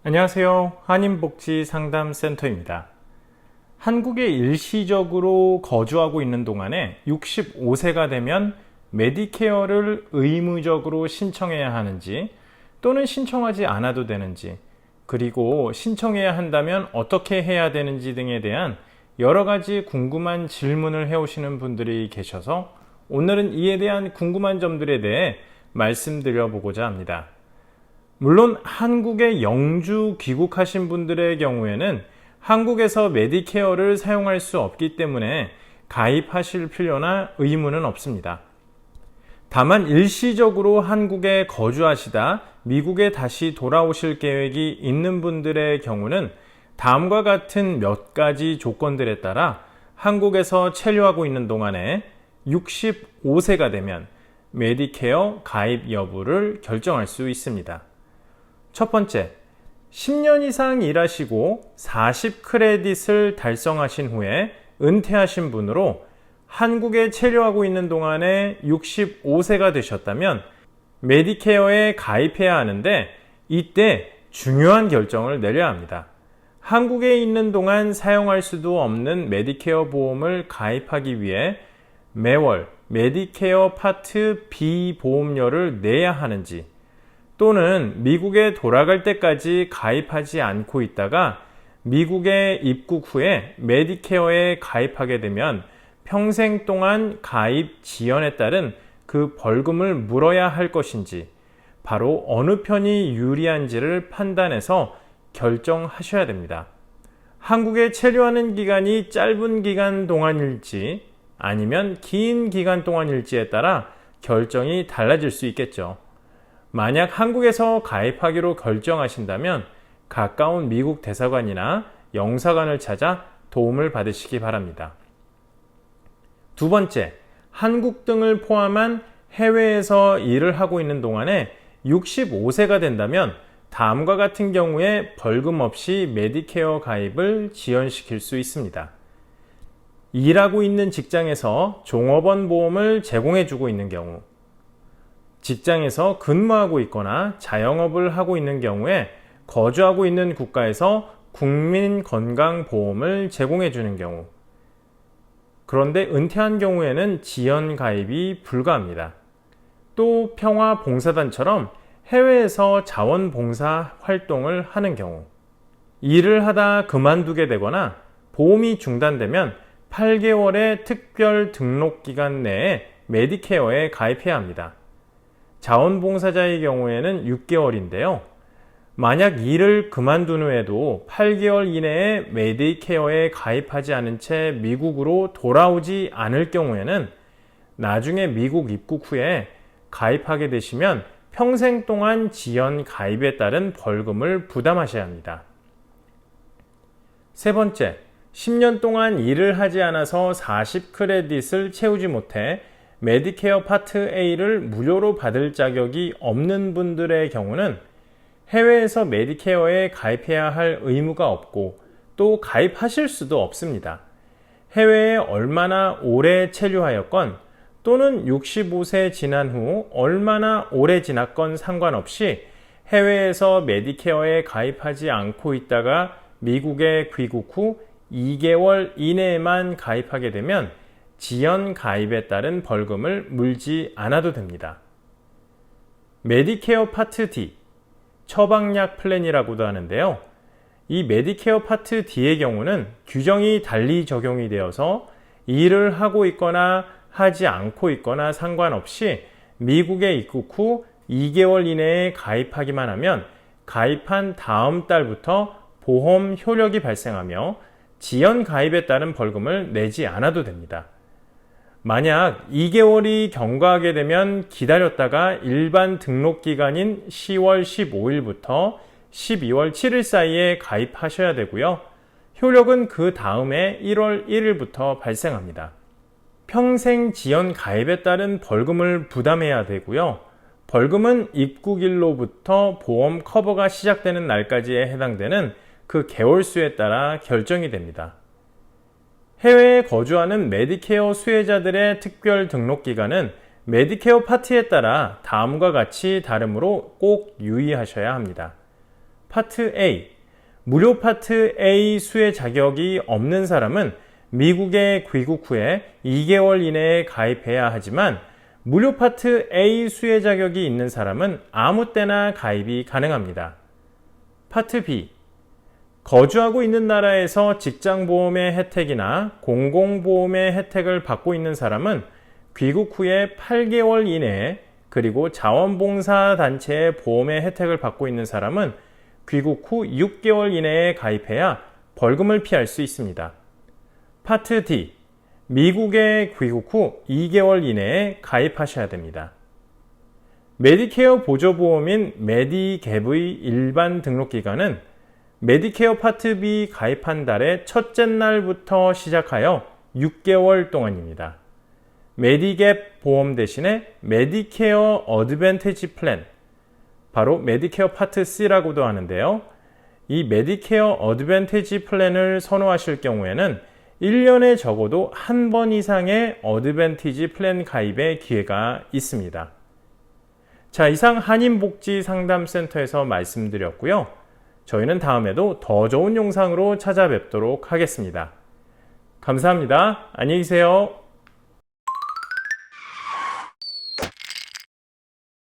안녕하세요. 한인복지상담센터입니다. 한국에 일시적으로 거주하고 있는 동안에 65세가 되면 메디케어를 의무적으로 신청해야 하는지 또는 신청하지 않아도 되는지, 그리고 신청해야 한다면 어떻게 해야 되는지 등에 대한 여러 가지 궁금한 질문을 해오시는 분들이 계셔서 오늘은 이에 대한 궁금한 점들에 대해 말씀드려보고자 합니다. 물론 한국에 영주 귀국하신 분들의 경우에는 한국에서 메디케어를 사용할 수 없기 때문에 가입하실 필요나 의무는 없습니다. 다만 일시적으로 한국에 거주하시다 미국에 다시 돌아오실 계획이 있는 분들의 경우는 다음과 같은 몇 가지 조건들에 따라 한국에서 체류하고 있는 동안에 65세가 되면 메디케어 가입 여부를 결정할 수 있습니다. 첫 번째, 10년 이상 일하시고 40크레딧을 달성하신 후에 은퇴하신 분으로 한국에 체류하고 있는 동안에 65세가 되셨다면 메디케어에 가입해야 하는데 이때 중요한 결정을 내려야 합니다. 한국에 있는 동안 사용할 수도 없는 메디케어 보험을 가입하기 위해 매월 메디케어 파트 B 보험료를 내야 하는지, 또는 미국에 돌아갈 때까지 가입하지 않고 있다가 미국에 입국 후에 메디케어에 가입하게 되면 평생 동안 가입 지연에 따른 그 벌금을 물어야 할 것인지, 바로 어느 편이 유리한지를 판단해서 결정하셔야 됩니다. 한국에 체류하는 기간이 짧은 기간 동안일지 아니면 긴 기간 동안일지에 따라 결정이 달라질 수 있겠죠. 만약 한국에서 가입하기로 결정하신다면 가까운 미국 대사관이나 영사관을 찾아 도움을 받으시기 바랍니다. 두 번째, 한국 등을 포함한 해외에서 일을 하고 있는 동안에 65세가 된다면 다음과 같은 경우에 벌금 없이 메디케어 가입을 지연시킬 수 있습니다. 일하고 있는 직장에서 종업원 보험을 제공해주고 있는 경우, 직장에서 근무하고 있거나 자영업을 하고 있는 경우에 거주하고 있는 국가에서 국민건강보험을 제공해 주는 경우, 그런데 은퇴한 경우에는 지연 가입이 불가합니다. 또 평화봉사단처럼 해외에서 자원봉사 활동을 하는 경우, 일을 하다 그만두게 되거나 보험이 중단되면 8개월의 특별 등록 기간 내에 메디케어에 가입해야 합니다. 자원봉사자의 경우에는 6개월인데요. 만약 일을 그만둔 후에도 8개월 이내에 메디케어에 가입하지 않은 채 미국으로 돌아오지 않을 경우에는 나중에 미국 입국 후에 가입하게 되시면 평생 동안 지연 가입에 따른 벌금을 부담하셔야 합니다. 세 번째, 10년 동안 일을 하지 않아서 40크레딧을 채우지 못해 메디케어 파트 A를 무료로 받을 자격이 없는 분들의 경우는 해외에서 메디케어에 가입해야 할 의무가 없고 또 가입하실 수도 없습니다. 해외에 얼마나 오래 체류하였건 또는 65세 지난 후 얼마나 오래 지났건 상관없이 해외에서 메디케어에 가입하지 않고 있다가 미국에 귀국 후 2개월 이내에만 가입하게 되면 지연 가입에 따른 벌금을 물지 않아도 됩니다. 메디케어 파트 D, 처방약 플랜이라고도 하는데요. 이 메디케어 파트 D의 경우는 규정이 달리 적용이 되어서 일을 하고 있거나 하지 않고 있거나 상관없이 미국에 입국 후 2개월 이내에 가입하기만 하면 가입한 다음 달부터 보험 효력이 발생하며 지연 가입에 따른 벌금을 내지 않아도 됩니다. 만약 2개월이 경과하게 되면 기다렸다가 일반 등록 기간인 10월 15일부터 12월 7일 사이에 가입하셔야 되고요. 효력은 그 다음에 1월 1일부터 발생합니다. 평생 지연 가입에 따른 벌금을 부담해야 되고요. 벌금은 입국일로부터 보험 커버가 시작되는 날까지에 해당되는 그 개월수에 따라 결정이 됩니다. 해외에 거주하는 메디케어 수혜자들의 특별 등록 기간은 메디케어 파트에 따라 다음과 같이 다르므로 꼭 유의하셔야 합니다. 파트 A. 무료 파트 A 수혜 자격이 없는 사람은 미국에 귀국 후에 2개월 이내에 가입해야 하지만 무료 파트 A 수혜 자격이 있는 사람은 아무 때나 가입이 가능합니다. 파트 B. 거주하고 있는 나라에서 직장보험의 혜택이나 공공보험의 혜택을 받고 있는 사람은 귀국 후에 8개월 이내에, 그리고 자원봉사단체의 보험의 혜택을 받고 있는 사람은 귀국 후 6개월 이내에 가입해야 벌금을 피할 수 있습니다. 파트 D. 미국에 귀국 후 2개월 이내에 가입하셔야 됩니다. 메디케어 보조보험인 메디갭의 일반 등록기간은 메디케어 파트 B 가입한 달의 첫째 날부터 시작하여 6개월 동안입니다. 메디갭 보험 대신에 메디케어 어드밴티지 플랜, 바로 메디케어 파트 C라고도 하는데요. 이 메디케어 어드밴티지 플랜을 선호하실 경우에는 1년에 적어도 한 번 이상의 어드밴티지 플랜 가입의 기회가 있습니다. 자, 이상 한인복지상담센터에서 말씀드렸고요. 저희는 다음에도 더 좋은 영상으로 찾아뵙도록 하겠습니다. 감사합니다. 안녕히 계세요.